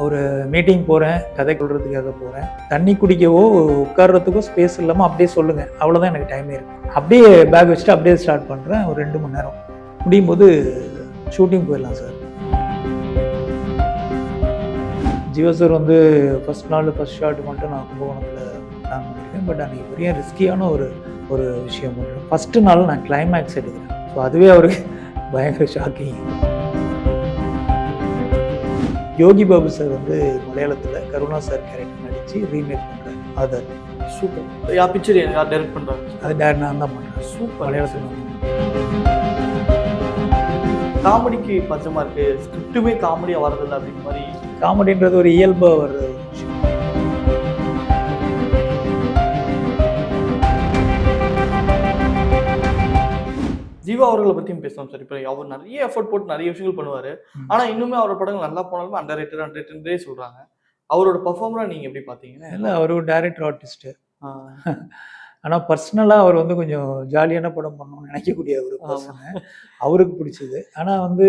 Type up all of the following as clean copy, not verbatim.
ஒரு மீட்டிங் போகிறேன், கதை சொல்கிறதுக்காக போகிறேன். தண்ணி குடிக்கவோ உட்கார்றதுக்கோ ஸ்பேஸ் இல்லாமல் அப்படியே சொல்லுங்கள், அவ்வளோதான் எனக்கு டைமே இருக்குது. அப்படியே பேக் வச்சுட்டு அப்படியே ஸ்டார்ட் பண்ணுறேன். ஒரு 2 மணி நேரம் முடியும் போது ஷூட்டிங் போயிடலாம் சார். ஜீவா சார் வந்து ஃபஸ்ட் ஷாட் மட்டும் நான் கும்பகோணத்தில் பிளான் பண்ணியிருக்கேன். பட் அன்றைக்கி பெரிய ரிஸ்கியான ஒரு விஷயம் பண்ணுறேன். ஃபஸ்ட்டு நாள் நான் கிளைமேக்ஸ் எடுக்கிறேன். ஸோ அதுவே அவருக்கு பயங்கர ஷாக்கிங். யோகி பாபு சார் வந்து மலையாளத்தில் கருணா சார் கேரக்டர் நடித்து ரீமேக் பண்ணுறாரு. ஆதார். சூப்பர். யா பிக்சர் யார் டைரக்ட் பண்ணுறாங்க? அது நான் தான் பண்ணுறேன். சூப்பர். மலையாளத்தில் காமெடிக்கு பஞ்சமாக இருக்குது, ஸ்கிரிப்டுமே காமெடியாக வரதில்லை அப்படின்ற மாதிரி. காமெடின்றது ஒரு இயல்பாக வர்ற விஷயம். ஜீவா அவர்களை பற்றியும் பேசலாம் சார். இப்போ அவர் நிறைய எஃபர்ட் போட்டு நிறைய விஷயங்கள் பண்ணுவார். ஆனால் இன்னுமே அவரோட படங்கள் நல்லா போனாலுமே அண்டர் ரேட்டட்ன்றே சொல்கிறாங்க. அவரோட பர்ஃபார்மராக நீங்கள் எப்படி பார்த்தீங்கன்னா? இல்லை, அவர் ஒரு டைரக்டர் ஆர்டிஸ்ட்டு. ஆனால் பர்சனலாக அவர் வந்து கொஞ்சம் ஜாலியான படம் பண்ணணும்னு நினைக்கக்கூடிய ஒரு பர்சனு. அவருக்கு பிடிச்சது. ஆனால் வந்து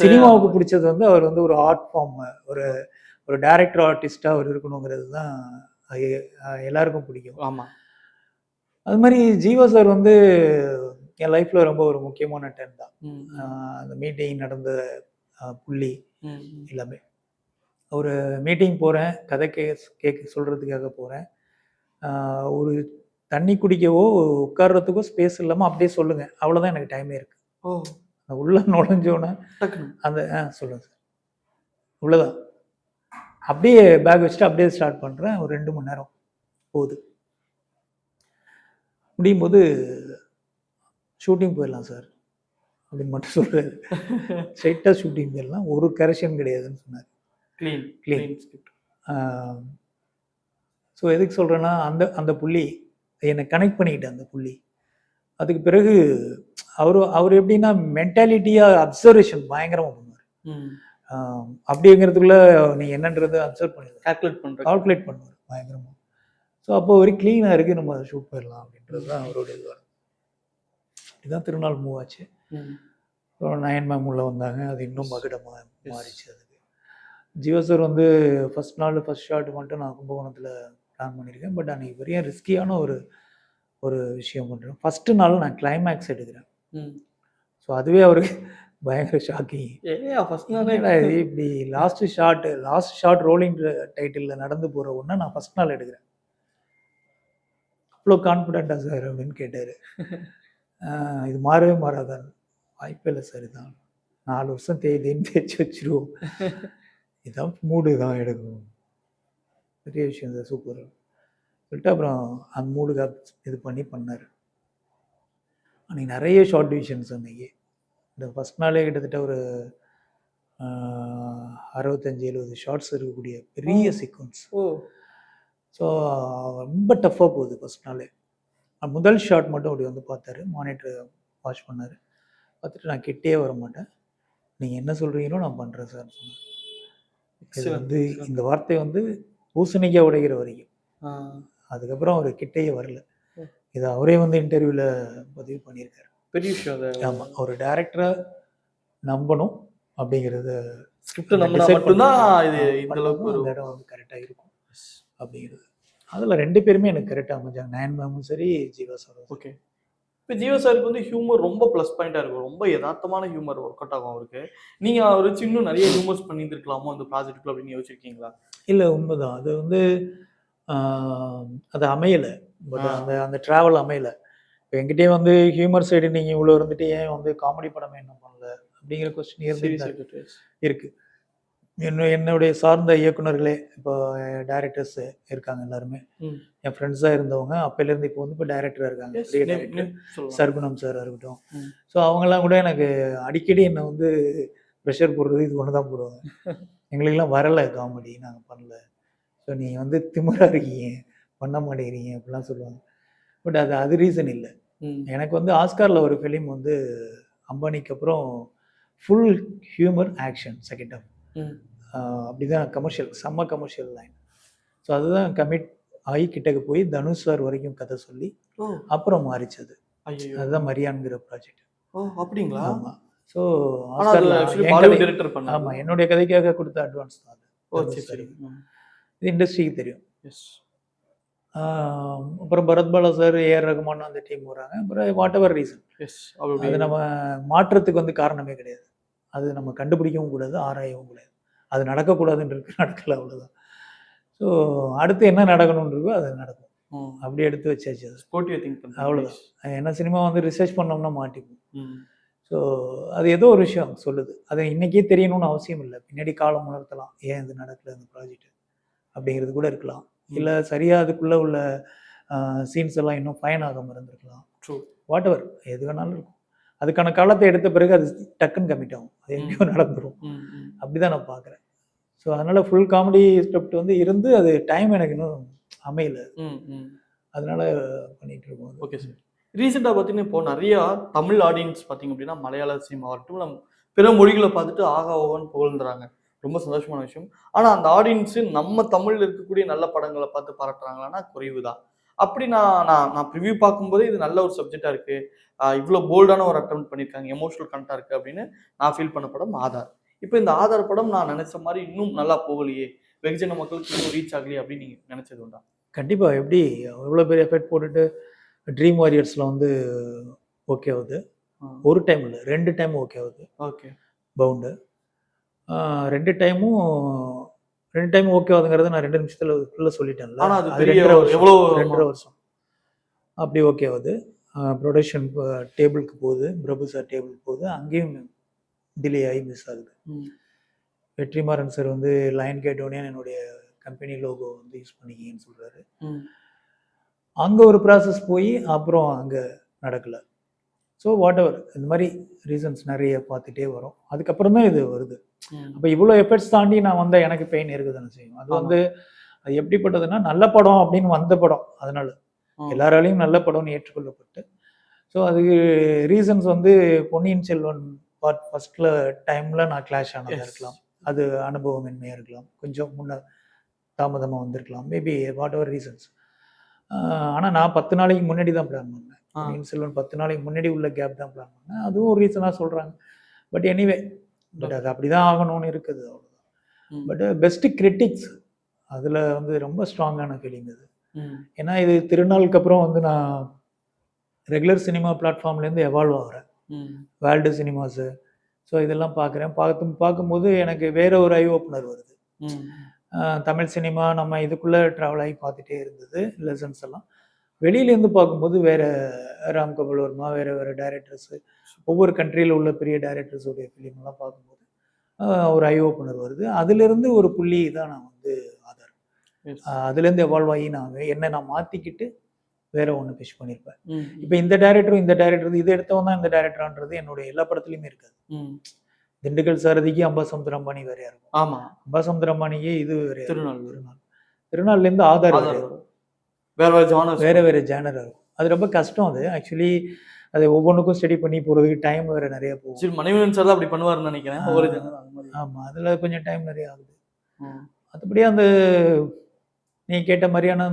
சினிமாவுக்கு பிடிச்சது வந்து அவர் வந்து ஒரு ஆர்ட் ஃபார்ம், ஒரு டைரக்டர் ஆர்டிஸ்டாக அவர் இருக்கணுங்கிறது தான் எல்லாருக்கும் பிடிக்கும். ஆமாம். அது மாதிரி ஜீவா சார் வந்து என் லைஃப்பில் ரொம்ப ஒரு முக்கியமான டைம் தான். அந்த மீட்டிங் நடந்த புள்ளி எல்லாமே. ஒரு மீட்டிங் போகிறேன், கதை கேட்க சொல்கிறதுக்காக போகிறேன். ஒரு தண்ணி குடிக்கவோ உட்கார்றதுக்கோ ஸ்பேஸ் இல்லாமல் அப்படியே சொல்லுங்கள், அவ்வளோதான் எனக்கு டைமே இருக்குது. உள்ளே நுழைஞ்சோன்னே அந்த சொல்லுங்கள் சார், உள்ளதான் அப்படியே பேக் வச்சுட்டு அப்படியே ஸ்டார்ட் பண்ணுறேன். ஒரு 2 மணி நேரம் போகுது. முடியும் போது ஷூட்டிங் போயிடலாம் சார் அப்படின்னு மட்டும் சொல்கிறாரு. ஸ்ட்ரைட்டாக ஷூட்டிங் போயிடலாம், ஒரு கரெக்ஷன் கிடையாதுன்னு சொன்னார். க்ளீன். ஸோ எதுக்கு சொல்கிறேன்னா, அந்த புள்ளி என்னை கனெக்ட் பண்ணிக்கிட்டேன். அந்த புள்ளி அதுக்கு பிறகு அவர் எப்படின்னா மென்டாலிட்டியாக அப்சர்வேஷன் பயங்கரமாக பண்ணுவார். அப்படிங்கிறதுக்குள்ளே நீங்கள் என்னன்றது அப்சர்வ் பண்ணி கால்குலேட் பண்ணுவார் பயங்கரமாக. ஸோ அப்போ ஒரு க்ளீனாக இருக்குது, நம்ம ஷூட் போயிடலாம் அப்படின்றது தான் அவரோட இதுவாக. இதுதான் திருநாள் மூவ் ஆச்சு. அப்புறம் நயன் மேம் உள்ள வந்தாங்க, அது இன்னும் மகுடமாக மாறிச்சு. அதுக்கு ஜீவா சார் வந்து ஃபஸ்ட் ஷாட் மட்டும் நான் கும்பகோணத்தில் பிளான் பண்ணியிருக்கேன். பட் அன்றைக்கி பெரிய ரிஸ்கியான ஒரு விஷயம் பண்ணுறேன். ஃபஸ்ட்டு நாள் நான் கிளைமேக்ஸ் எடுக்கிறேன். ஸோ அதுவே அவருக்கு பயங்கர ஷாக்கிங். இப்படி லாஸ்ட் ஷாட் ரோலிங் டைட்டிலில் நடந்து போகிற ஒன்று நான் ஃபஸ்ட் நாள் எடுக்கிறேன். அவ்வளோ கான்ஃபிடென்ட்டா சார் அப்படின்னு கேட்டார். இது மாறவே மாறாதான். வாய்ப்பே இல்லை சார், இதான் 4 வருஷம் தேய்ச்சி வச்சிருவோம், இதான் மூடு தான் எடுக்கணும், பெரிய விஷயம் சார், சூப்பர் சொல்லிட்டு அப்புறம் அந்த மூடுக்கு இது பண்ணார். அன்றைக்கி நிறைய ஷார்ட் டிவிஷன்ஸ். அன்றைக்கி இந்த ஃபஸ்ட் நாளே கிட்டத்தட்ட ஒரு 65-70 ஷார்ட்ஸ் இருக்கக்கூடிய பெரிய சீக்வன்ஸ். ஸோ ரொம்ப டஃப்பாக போகுது ஃபஸ்ட் நாளே. முதல் ஷாட் மட்டும் அப்படி வந்து பார்த்தாரு, மானிட்டர் வாட்ச் பண்ணார். பார்த்துட்டு நான் கிட்டே வர மாட்டேன், நீங்கள் என்ன சொல்கிறீங்களோ நான் பண்ணுறேன் சார் சொன்னேன். இது வந்து இந்த வார்த்தை வந்து பூசணிக்காய் உடைகிற வரைக்கும். அதுக்கப்புறம் அவர் கிட்டேயே வரல. இது அவரே வந்து இன்டர்வியூவில் பதிவு பண்ணியிருக்காரு. பெரிய விஷயம். ஆமாம், ஒரு டைரக்டரை நம்பணும் அப்படிங்கிறது, ஸ்கிரிப்ட் நம்பினா மட்டும்தான் இது இந்த அளவுக்கு ஒரு இடம் வந்து கரெக்டாக இருக்கும் அப்படிங்கிறது. அதில் 2 பேருமே எனக்கு கரெக்டாக அமைஞ்சாங்க, நயன் மேமும் சரி, ஜீவா சாரும். ஓகே. இப்போ ஜீவா சாருக்கு வந்து ஹியூமர் ரொம்ப ப்ளஸ் பாயிண்டாக இருக்கும், ரொம்ப யதார்த்தமான ஹியூமர் ஒர்க் அவுட் ஆகும் அவருக்கு. நீங்கள் அவர் வச்சு இன்னும் நிறைய ஹியூமர்ஸ் பண்ணியிருந்துருக்கலாமோ அந்த ப்ராஜெக்டில் அப்படின்னு யோசிச்சிருக்கீங்களா? இல்லை, உண்மைதான். அது வந்து அது அமையலை. பட் அந்த ட்ராவல் அமையலை. இப்போ என்கிட்டே வந்து ஹியூமர் சைடு நீங்கள் இவ்வளோ இருந்துட்டு ஏன் வந்து காமெடி படமே என்ன பண்ணல அப்படிங்கிற கொஸ்டின் இருக்குது. என்னுடைய சார்ந்த இயக்குநர்களே, இப்போ டைரக்டர்ஸ் இருக்காங்க எல்லாருமே, என் ஃப்ரெண்ட்ஸாக இருந்தவங்க அப்போலேருந்து இப்போ வந்து இப்போ டைரக்டராக இருக்காங்க. சர்குணம் சார் இருக்கட்டும். ஸோ அவங்கெல்லாம் கூட எனக்கு அடிக்கடி என்னை வந்து ப்ரெஷர் போடுறது இது ஒன்று தான் போடுவாங்க. எங்களுக்கெல்லாம் வரலை காமெடி, நாங்கள் பண்ணல, ஸோ நீங்கள் வந்து திமிராக இருக்கீங்க, பண்ண மாட்டேங்கிறீங்க அப்படிலாம் சொல்லுவாங்க. பட் அது ரீசன் இல்லை. எனக்கு வந்து ஆஸ்காரில் ஒரு ஃபிலிம் வந்து அம்பானிக்கு அப்புறம் full humour action second half, அப்படிதான் கமர்ஷியல், செம்ம கமர்ஷியல் லைன். ஸோ அதுதான் கமிட் ஆகி கிட்டக்கு போய் தனுஷ் சார் வரைக்கும் கதை சொல்லி அப்புறம் மாறிச்சது. அதுதான் மரியான்கிற ப்ராஜெக்ட். அப்படிங்களா? ஆமாம். ஸோ ஆஸ்காரில் ஆமாம், என்னுடைய கதைக்காக கொடுத்த அட்வான்ஸ் தான் அது. ஓ தனுஷ் சரி சரி. சாருக்கு. இது இண்டஸ்ட்ரிக்கு தெரியும். எஸ். அப்புறம் பரத் பாலா சார், ஏஆர் ரகுமான் அந்த டீம் வராங்க. அப்புறம் வாட் எவர் ரீசன் எஸ். அவருடைய அது நம்ம மாற்றத்துக்கு வந்து காரணமே கிடையாது. அது நம்ம கண்டுபிடிக்கவும் கூடாது, ஆராயவும் கூடாது. அது நடக்கக்கூடாதுன்றது நடக்கல அவ்வளோதான். ஸோ அடுத்து என்ன நடக்கணும்ன்றதோ அது நடக்கும். அப்படி எடுத்து வச்சாச்சு அது. ஸ்போர்ட்டிவா திங்க் பண்றீங்க. அவ்வளோதான். ஏன்னா சினிமா வந்து ரிசர்ச் பண்ணோம்னா மாட்டிப்போம். ம். ஸோ அது ஏதோ ஒரு விஷயம் சொல்லுது. அது இன்னைக்கே தெரியணும்னு அவசியம் இல்லை. பின்னாடி காலம் உணர்த்தலாம். ஏன் இது நடக்கல இந்த ப்ராஜெக்ட் அப்படிங்கிறது கூட இருக்கலாம். இல்லை சரியா அதுக்குள்ள உள்ள சீன்ஸ் எல்லாம் இன்னும் ஃபைன் ஆகாம இருந்திருக்கலாம். ட்ரூ. வாட் எவர் எது வேணாலும் இருக்கும். அதுக்கான காலத்தை எடுத்த பிறகு அது டக்குன்னு கமிட் ஆகும். அது எங்கேயோ நடந்துரும். அப்படிதான் நான் பார்க்குறேன். ஸோ அதனால ஃபுல் காமெடி ஸ்கிரிப்ட் வந்து இருந்து அது டைம் எனக்கு இன்னும் அமையல. அதனால பண்ணிட்டு இருக்கோம். Okay sir. ரீசெண்டாக பார்த்தீங்கன்னா இப்போ நிறையா தமிழ் ஆடியன்ஸ் பார்த்தீங்க அப்படின்னா மலையாள சினிமா ஆகட்டும் நம்ம பிற மொழிகளை பார்த்துட்டு ஆகா ஓகோன்னு புகழ்ந்துறாங்க. ரொம்ப சந்தோஷமான விஷயம். ஆனால் அந்த ஆடியன்ஸு நம்ம தமிழில் இருக்கக்கூடிய நல்ல படங்களை பார்த்து பாராட்டுறாங்களான்னா குறைவு தான். அப்படி நான் ப்ரிவியூ பார்க்கும்போதே இது நல்ல ஒரு சப்ஜெக்டாக இருக்குது, இவ்வளோ போல்டான ஒரு அட்டெம்ப்ட் பண்ணியிருக்காங்க, எமோஷனல் கண்டா இருக்குது அப்படின்னு நான் ஃபீல் பண்ண படம் ஆதார். இப்போ இந்த ஆதார் படம் நான் நினைச்ச மாதிரி இன்னும் நல்லா போகலையே, வெகுஜன மக்களுக்கு இன்னும் ரீச் ஆகலையே அப்படின்னு நீங்கள் நினைச்சது உண்டா? கண்டிப்பாக. எப்படி எவ்வளோ பெரிய எஃபெக்ட் போட்டுட்டு ட்ரீம் வாரியர்ஸில் வந்து ஓகே ஆகுது. ஒரு டைம் இல்லை 2 டைம் ஓகே ஆகுது. ஓகே. பவுண்டு 2 டைமும் ஓகே ஆகுதுங்கிறத நான் 2 நிமிஷத்துல சொல்லிட்டேன்ல. ஆனால் அது அது பெரிய 2.5 வருஷம் அப்படி ஓகே ஆகுது. ப்ரொடக்ஷன் டேபிளுக்கு போகுது, பிரபு சார் டேபிளுக்கு போகுது, அங்கேயும் டிலே ஆகி மிஸ் ஆகுது. வெற்றிமாறன் சார் வந்து லைன் கேட்டோடனே என்னுடைய கம்பெனி லோகோ வந்து யூஸ் பண்ணிக்கிங்கன்னு சொல்கிறாரு. அங்கே ஒரு ப்ராசஸ் போய் அப்புறம் அங்கே நடக்கலை. ஸோ வாட் எவர் இந்த மாதிரி ரீசன்ஸ் நிறைய பார்த்துட்டே வரும். அதுக்கப்புறம் தான் இது வருது. அப்போ இவ்வளோ எஃபர்ட்ஸ் தாண்டி நான் வந்தால் எனக்கு பெயின் இருக்குதுன்னு செய்யும். அது வந்து அது எப்படிப்பட்டதுன்னா நல்ல படம் அப்படின்னு வந்த படம், அதனால எல்லாராலையும் நல்ல படம்னு ஏற்றுக்கொள்ளப்பட்டு. ஸோ அதுக்கு ரீசன்ஸ் வந்து பொன்னியின் செல்வன் பார்ட் ஃபர்ஸ்ட்ல டைமில் நான் கிளாஷ் ஆனதாக இருக்கலாம், அது அனுபவமின்மையாக இருக்கலாம், கொஞ்சம் முன்ன தாமதமாக வந்திருக்கலாம், மேபி வாட் எவர் ரீசன்ஸ். ஆனால் நான் 10 நாளைக்கு முன்னாடி தான் பிளான் பண்ணேன். பொன்னியின் செல்வன் 10 நாளைக்கு முன்னாடி உள்ள கேப் தான் பிளான் பண்ணேன். அதுவும் ஒரு ரீசனாக சொல்கிறாங்க. பட் எனிவே பட் அது அப்படி தான் ஆகணும்னு இருக்குது, அவ்வளோதான். பட் பெஸ்ட்டு கிரிட்டிக்ஸ் அதில் வந்து ரொம்ப ஸ்ட்ராங்கான ஃபீலிங் அது. ஏன்னா இது திருநாளுக்கு அப்புறம் வந்து நான் ரெகுலர் சினிமா பிளாட்ஃபார்ம்லேருந்து எவால்வ் ஆகிறேன். வேர்ல்டு சினிமாஸு ஸோ இதெல்லாம் பார்க்கும்போது எனக்கு வேற ஒரு ஐ ஓப்பனர் வருது. தமிழ் சினிமா நம்ம இதுக்குள்ளே ட்ராவல் ஆகி பார்த்துட்டே இருந்தது, லெசன்ஸ் எல்லாம் வெளியிலேருந்து பார்க்கும்போது வேறு ராம் கபூர் வர்மா, வேறு டைரக்டர்ஸு, ஒவ்வொரு கண்ட்ரியில் உள்ள பெரிய டைரக்டர்ஸோடைய ஃபிலிம்லாம் பார்க்கும்போது ஒரு ஐ ஓப்பனர் வருது. அதுலேருந்து ஒரு புள்ளி தான் நான் வந்து ஆதார். அதுலேருந்து எவால்வ் ஆகி நான் மாற்றிக்கிட்டு வேற ஒன்று பிஷ் பண்ணியிருப்பேன். இப்போ இந்த டைரக்டர் இது எடுத்தவன் தான் இந்த டைரக்டரான்றது என்னுடைய எல்லா படத்துலையுமே இருக்காது. திண்டுக்கல் சாரதிக்கு அம்பாசமுத்திர அம்பானி வேறையா இருக்கும். ஆமாம், அம்பாசமுத்திர அம்பானிக்கு இது வேறையா, திருநாள் திருநாள்லேருந்து ஆதார் வேற ஜானர் இருக்கும். அது ரொம்ப கஷ்டம். அது ஆக்சுவலி அதை ஒவ்வொன்றுக்கும் ஸ்டடி பண்ணி போகிறதுக்கு டைம் வேற நிறைய போகும். மணிவண்ணன் சார் தான் அப்படி பண்ணுவாருன்னு நினைக்கிறேன். ஆமாம், அதில் கொஞ்சம் டைம் நிறைய ஆகுது. மற்றபடி அந்த நீ கேட்ட மாதிரியான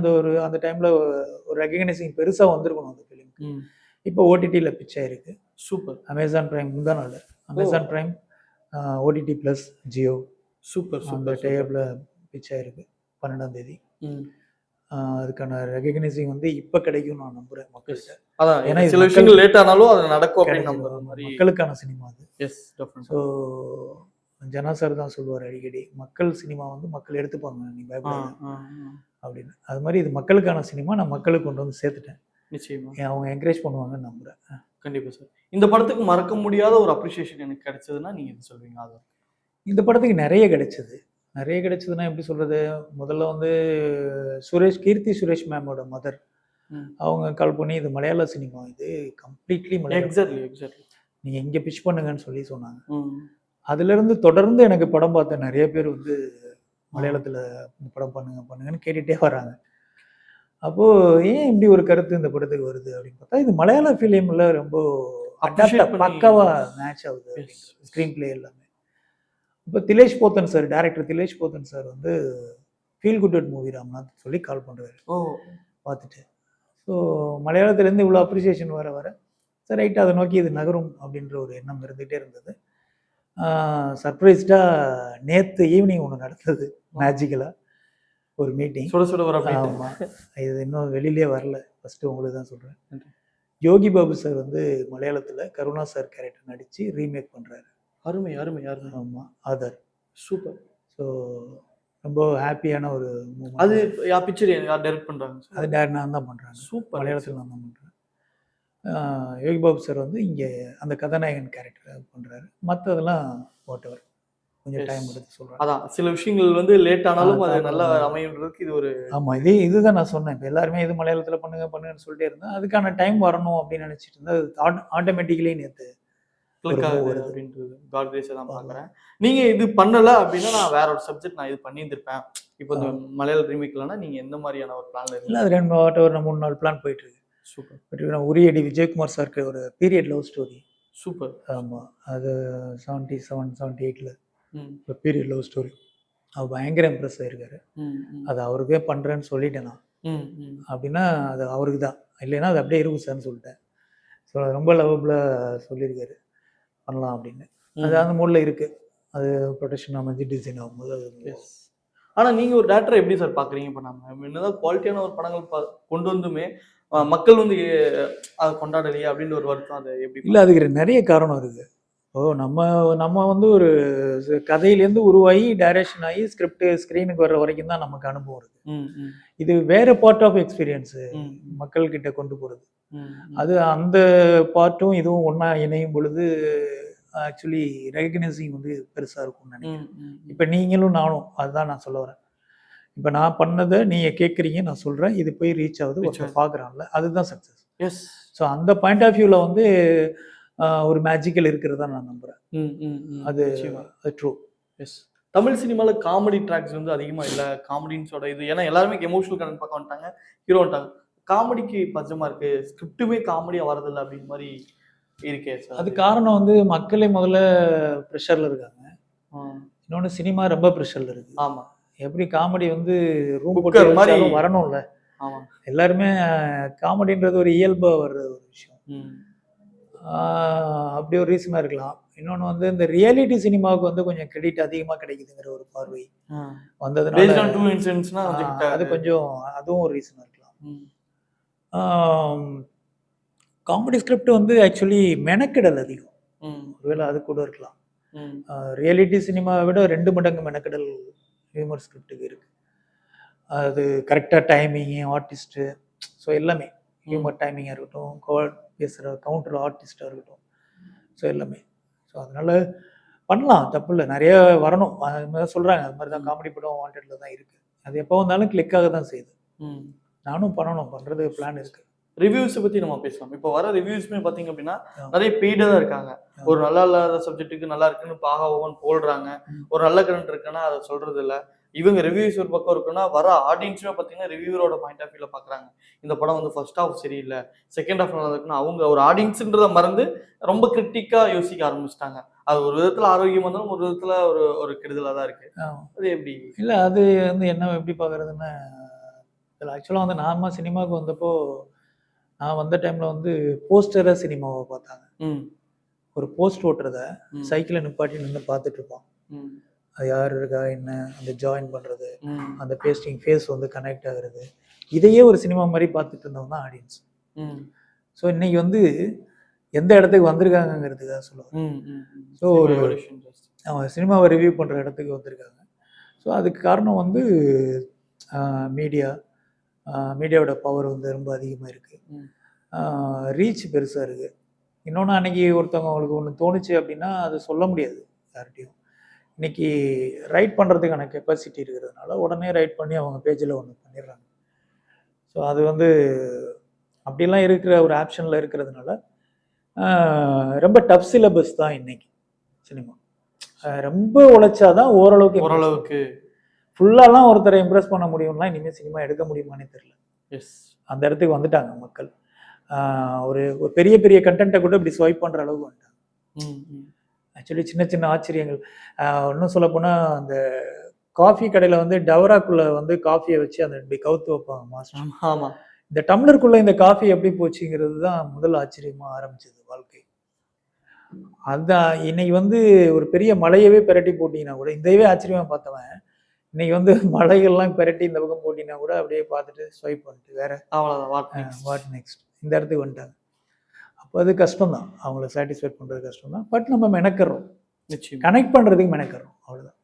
அந்த டைமில் ஒரு ரெகக்னைசிங் பெருசாக வந்திருக்கணும் அந்த ஃபிலிம்க்கு. இப்போ ஓடிடியில் பிச் ஆயிருக்கு. சூப்பர். அமேசான் பிரைம் முந்தா நாள் Amazon prime OTT plus Jio super அந்த டேபில் பிச் ஆயிருக்கு 12ஆம் தேதி. அதுக்கான ரெகக்னைசிங் வந்து இப்போ கிடைக்கும் நான் நம்புறேன் மக்கள்கிட்ட. அதான் ஏன்னா சில விஷயங்கள் லேட் ஆனாலும் அது நடக்கும் அப்படின்னு நம்புற மாதிரி மக்களுக்கான சினிமா அது. Yes definitely. ஸோ ஜனா சார் தான் சொல்லுவார் அடிக்கடி, மக்கள் சினிமா வந்து மக்கள் எடுத்துப்பாங்க, நீ பயப்படாத அப்படின்னு. அது மாதிரி இது மக்களுக்கான சினிமா, நான் மக்களுக்கு கொண்டு வந்து சேர்த்துட்டேன். நிச்சயமா அவங்க என்கரேஜ் பண்ணுவாங்கன்னு நம்புறேன். கண்டிப்பாக சார். இந்த படத்துக்கு மறக்க முடியாத ஒரு அப்ரிசியேஷன் எனக்கு கிடைச்சதுன்னா நீங்க என்ன சொல்வீங்க? அது இந்த படத்துக்கு நிறைய கிடைச்சதுன்னா எப்படி சொல்றது, முதல்ல வந்து கீர்த்தி சுரேஷ் மேமோட மதர் அவங்க கால் பண்ணி இது மலையாள சினிமா, இது கம்ப்ளீட்லி மலையாளம், எக்ஸாக்ட்லி நீங்க இங்க பிச் பண்ணுங்கன்னு சொன்னாங்க. அதுல இருந்து தொடர்ந்து எனக்கு படம் பார்த்த நிறைய பேர் வந்து மலையாளத்துல படம் பண்ணுங்கன்னு கேட்டுட்டே வராங்க. அப்போ ஏன் இப்படி ஒரு கருத்து இந்த படத்துக்கு வருது அப்படின்னு பார்த்தா, இது மலையாள ஃபிலிம்ல ரொம்ப பக்காவா மேட்ச் ஆகுது ஸ்க்ரீன் பிளே எல்லாமே. இப்போ டைரக்டர் திலேஷ் போத்தன் சார் வந்து ஃபீல் குட் மூவி ராம்நாத் சொல்லி கால் பண்ணுறாரு பார்த்துட்டு. ஸோ மலையாளத்துலேருந்து இவ்வளோ அப்ரிசியேஷன் வர சார் ரைட்டு அதை நோக்கி இது நகரும் அப்படின்ற ஒரு எண்ணம் இருந்துகிட்டே இருந்தது. சர்ப்ரைஸ்டாக நேற்று ஈவினிங் ஒன்று நடந்தது மேஜிக்கலாக ஒரு மீட்டிங். சுட சுட ஒரு update. ஆமாம், இது இன்னும் வெளியிலே வரல, ஃபஸ்ட்டு உங்களுக்கு தான் சொல்கிறேன். நன்றி. யோகி பாபு சார் வந்து மலையாளத்தில் கருணா சார் கேரக்டர் நடித்து ரீமேக் பண்ணுறாரு. அருமை அருமை அருமை. ஆமாம், ஆதர். சூப்பர். ஸோ ரொம்ப ஹாப்பியான ஒரு movement. அது பிக்சர் யார் டைரக்ட் பண்றாங்க? அது நான் தான் பண்ணுறாங்க, சூப்பர். மலையாளத்தில் நான் தான் பண்ணுறேன். யோகி பாபு சார் வந்து இங்கே அந்த கதாநாயகன் கேரக்டர் பண்ணுறாரு. மற்றதெல்லாம் வாட்டவர் கொஞ்சம் டைம் எடுத்து சொல்கிறேன். அதான் சில விஷயங்கள் வந்து லேட் ஆனாலும் அது நல்லா அமையுன்றதுக்கு இது ஒரு. ஆமாம், இதுதான் நான் சொன்னேன். இப்போ எல்லாருமே இது மலையாளத்தில் பண்ணுங்கன்னு சொல்லிட்டே இருந்தேன். அதுக்கான டைம் வரணும் அப்படின்னு நினச்சிட்டு இருந்தேன். அது ஆட்டோமேட்டிக்கலி நேற்று கிளிக் ஆகுது அப்படின்றது காட் கிரேஸை தான் பார்க்குறேன். நீங்கள் இது பண்ணலை அப்படின்னா நான் வேற ஒரு சப்ஜெக்ட் நான் இது பண்ணியிருந்திருப்பேன். இப்போ இந்த மலையாள ரீமேக்லன்னா நீங்கள் எந்த மாதிரியான ஒரு பிளான் இல்லை, அது 3 நாள் பிளான் போயிட்டு இருக்கு. சூப்பர். பட் உரியடி விஜயகுமார் சாருக்கு ஒரு பீரியட் லவ் ஸ்டோரி. சூப்பர். ஆமாம், அது 77, 78 ம் பீரியட் லவ் ஸ்டோரி. அவர் பயங்கர இம்ப்ரெஸ் ஆயிருக்காரு. அது அவருக்கே பண்ணுறேன்னு சொல்லிட்டேன் நான். அப்படின்னா அது அவருக்கு தான், இல்லைன்னா அது அப்படியே இருக்கும் சார்னு சொல்லிட்டேன். ஸோ ரொம்ப லவபுளாக சொல்லியிருக்காரு, பண்ணலாம் அப்படின்னு. அது அந்த மூடில் இருக்குது. அது ப்ரொடெக்ஷன் அமைஞ்சு டிசைன் ஆகும்போது அது. ஆனால் நீங்கள் ஒரு டேரக்டரை எப்படி சார் பார்க்குறீங்க? இப்போ நம்ம என்னதான் குவாலிட்டியான ஒரு படங்கள் கொண்டு வந்துமே மக்கள் வந்து அதை கொண்டாடலையே அப்படின்னு ஒரு வருத்தம். அது எப்படி? இல்லை, அதுக்கு நிறைய காரணம் இருக்குது. நம்ம வந்து ஒரு கதையிலேருந்து உருவாகி டைரக்ஷன் ஆகி ஸ்க்ரீனுக்கு வர்ற வரைக்கும் தான் நமக்கு அனுபவம் இருக்குது. இது வேற பார்ட் ஆஃப் எக்ஸ்பீரியன்ஸு மக்கள்கிட்ட கொண்டு போகிறது. அது அந்த பார்ட்டும் இதுவும் ஒன்றா இணையும் பொழுது ஆக்சுவலி ரெகக்னைசிங் வந்து பெருசாக இருக்கும்னு நினைக்கிறேன். இப்போ நீங்களும் நானும் அதுதான் நான் சொல்ல வரேன். இப்போ நான் பண்ணதை நீங்கள் கேட்குறீங்க, நான் சொல்கிறேன், இது போய் ரீச் ஆகுது, ஒருத்தர் பார்க்குறான்ல, அதுதான் சக்ஸஸ். எஸ். ஸோ அந்த பாயிண்ட் ஆஃப் வியூவில் வந்து ஒரு மேஜிக்கல் இருக்கிறதா நான் நம்புகிறேன். அது ட்ரூ. எஸ். தமிழ் சினிமாவில் காமெடி ட்ராக்ஸ் வந்து அதிகமாக இல்லை. காமெடின்ஸோட இது ஏன்னா எல்லாருமே எமோஷனல் கனெக்ட் பார்க்க வந்துட்டாங்க, ஹீரோ வந்துட்டாங்க. காமெடிக்கு பஞ்சமாக இருக்குது, ஸ்கிரிப்டுமே காமெடியாக வரதில்லை அப்படின்னு மாதிரி இருக்கே சார். அது காரணம் வந்து மக்களே முதல்ல ப்ரெஷரில் இருக்காங்க. இன்னொன்று சினிமா ரொம்ப ப்ரெஷரில் இருக்குது. ஆமாம். எப்படி காமெடி வந்து ரூம் போட்டு மாதிரி வரணும்ல. ஆமாம். எல்லாருமே காமெடின்றது ஒரு இயல்பாக வர்ற ஒரு விஷயம். அப்படி ஒரு ரீசனாக இருக்கலாம். இன்னொன்று வந்து இந்த ரியாலிட்டி சினிமாவுக்கு வந்து கொஞ்சம் கிரெடிட் அதிகமாக கிடைக்குதுங்கிற ஒரு பார்வை வந்ததுனால அது கொஞ்சம் அதுவும் ஒரு ரீசனாக இருக்கலாம். காமெடி ஸ்கிரிப்ட் வந்து ஆக்சுவலி மெனக்கெடல் அதிகம், ஒருவேளை அது கூட இருக்கலாம். ரியாலிட்டி சினிமாவை விட 2 மடங்கு மெனக்கெடல் ஹியூமர் ஸ்கிரிப்டுக்கு இருக்குது. அது கரெக்டாக டைமிங்கு, ஆர்டிஸ்ட்டு, ஸோ எல்லாமே ஹியூமர் டைமிங்காக இருக்கட்டும், பேசுகிற கவுண்டர் ஆர்டிஸ்டாக இருக்கட்டும், ஸோ எல்லாமே. ஸோ அதனால் பண்ணலாம், தப்பு இல்லை, நிறைய வரணும். அது மாதிரி சொல்கிறாங்க, அது மாதிரி தான் காமெடி படம் வாண்டடில் தான் இருக்குது. அது எப்போ வந்தாலும் கிளிக்காக தான் செய்யுது. நானும் பண்ணுறது பிளான் இருக்குது. ரிவ்யூஸை பற்றி நம்ம பேசலாம். இப்போ வர ரிவ்யூஸ்மே பார்த்தீங்க அப்படின்னா நிறைய பெய்டாக தான் இருக்காங்க. ஒரு நல்லா இல்லாத சப்ஜெக்ட்டுக்கு நல்லா இருக்குன்னு பாகாவோன்னு போடுறாங்க, ஒரு நல்ல கரண்ட் இருக்குன்னா அதை சொல்கிறது இல்லை. இவங்க ரிவ்யூஸ் ஒரு பக்கம் இருக்குன்னா வர ஆடியன்ஸுமே பார்த்தீங்கன்னா ரிவ்யூரோட பாயிண்ட் ஆஃப் வியூவில் பார்க்குறாங்க. இந்த படம் வந்து ஃபர்ஸ்ட் ஹாஃப் சரியில்லை, செகண்ட் ஹாஃப் நல்லா இருக்குன்னு அவங்க ஒரு ஆடியன்ஸுன்றதை மறந்து ரொம்ப கிரிட்டிக்காக யோசிக்க ஆரம்பிச்சிட்டாங்க. அது ஒரு விதத்தில் ஆரோக்கியம் வந்தாலும் ஒரு விதத்தில் ஒரு கெடுதலாக தான் இருக்குது. அது எப்படி? இல்லை, அது வந்து என்ன எப்படி பார்க்குறதுன்னா, இதில் ஆக்சுவலாக வந்து நாம சினிமாவுக்கு வந்தப்போ நான் வந்த டைமில் வந்து போஸ்டராக சினிமாவை பார்த்தாங்க. ஒரு போஸ்ட் ஓட்டுறத சைக்கிளை நிப்பாட்டி நின்று பார்த்துட்டு இருப்பான். அது யார் இருக்கா என்ன, அந்த ஜாயின் பண்ணுறது, அந்த பேஸ்டிங் ஃபேஸ் வந்து கனெக்ட் ஆகுறது, இதையே ஒரு சினிமா மாதிரி பார்த்துட்டு இருந்தவங்க தான் ஆடியன்ஸ். ஸோ இன்னைக்கு வந்து எந்த இடத்துக்கு வந்திருக்காங்கிறதுக்காக சொல்லுவாங்க. ஸோ ஒரு அவன் சினிமாவை ரிவ்யூ பண்ணுற இடத்துக்கு வந்திருக்காங்க. ஸோ அதுக்கு காரணம் வந்து மீடியாவோட பவர் வந்து ரொம்ப அதிகமாக இருக்குது, ரீச் பெருசாக இருக்குது. இன்னொன்று அன்றைக்கி ஒருத்தவங்களுக்கு ஒன்று தோணுச்சு அப்படின்னா அது சொல்ல முடியாது யார்கிட்டையும். இன்றைக்கி ரைட் பண்ணுறதுக்கான கெப்பாசிட்டி இருக்கிறதுனால உடனே ரைட் பண்ணி அவங்க பேஜில் ஒன்று பண்ணிடுறாங்க. ஸோ அது வந்து அப்படிலாம் இருக்கிற ஒரு ஆப்ஷனில் இருக்கிறதுனால ரொம்ப டஃப் சிலபஸ் தான் இன்றைக்கி சினிமா. ரொம்ப உழைச்சாதான் ஓரளவுக்கு ஃபுல்லாலாம் ஒருத்தரை இம்ப்ரெஸ் பண்ண முடியும்னா இனிமேல் சினிமா எடுக்க முடியுமானே தெரியல. எஸ், அந்த இடத்துக்கு வந்துட்டாங்க மக்கள். ஒரு பெரிய பெரிய கண்டென்ட்டை கூட இப்படி ஸ்வைப் பண்ணுற அளவுக்கு வந்துட்டாங்க. ஆக்சுவலி சின்ன சின்ன ஆச்சரியங்கள். இன்னும் சொல்லப்போனால் அந்த காஃபி கடையில் வந்து டவராக்குள்ளே வந்து காஃபியை வச்சு அந்த இப்படி கவுத்து வைப்பாங்க மாஸ்டர். ஆமாம், இந்த டம்ளருக்குள்ளே இந்த காஃபி எப்படி போச்சுங்கிறது தான் முதல் ஆச்சரியமாக ஆரம்பிச்சது வாழ்க்கை. அதான் இன்னைக்கு வந்து ஒரு பெரிய மலையவே பிரட்டி போட்டிங்கன்னா கூட இதையவே ஆச்சரியமா பார்த்தவன் இன்னைக்கு வந்து மலைகள்லாம் பிரட்டி இந்த பக்கம் போட்டினா கூட அப்படியே பார்த்துட்டு ஸ்வைப் பண்ணிட்டு வேற அவ்வளோதான். வாட் நெக்ஸ்ட் இந்த இடத்துக்கு வந்துட்டாங்க. அப்போ அது கஷ்டம் தான், அவங்கள சாட்டிஸ்ஃபை பண்ணுறது கஷ்டம் தான். பட் நம்ம மெனக்கிறோம், நிச்சயம். கனெக்ட் பண்ணுறதுக்கு மெனக்கிறோம், அவ்வளோதான்.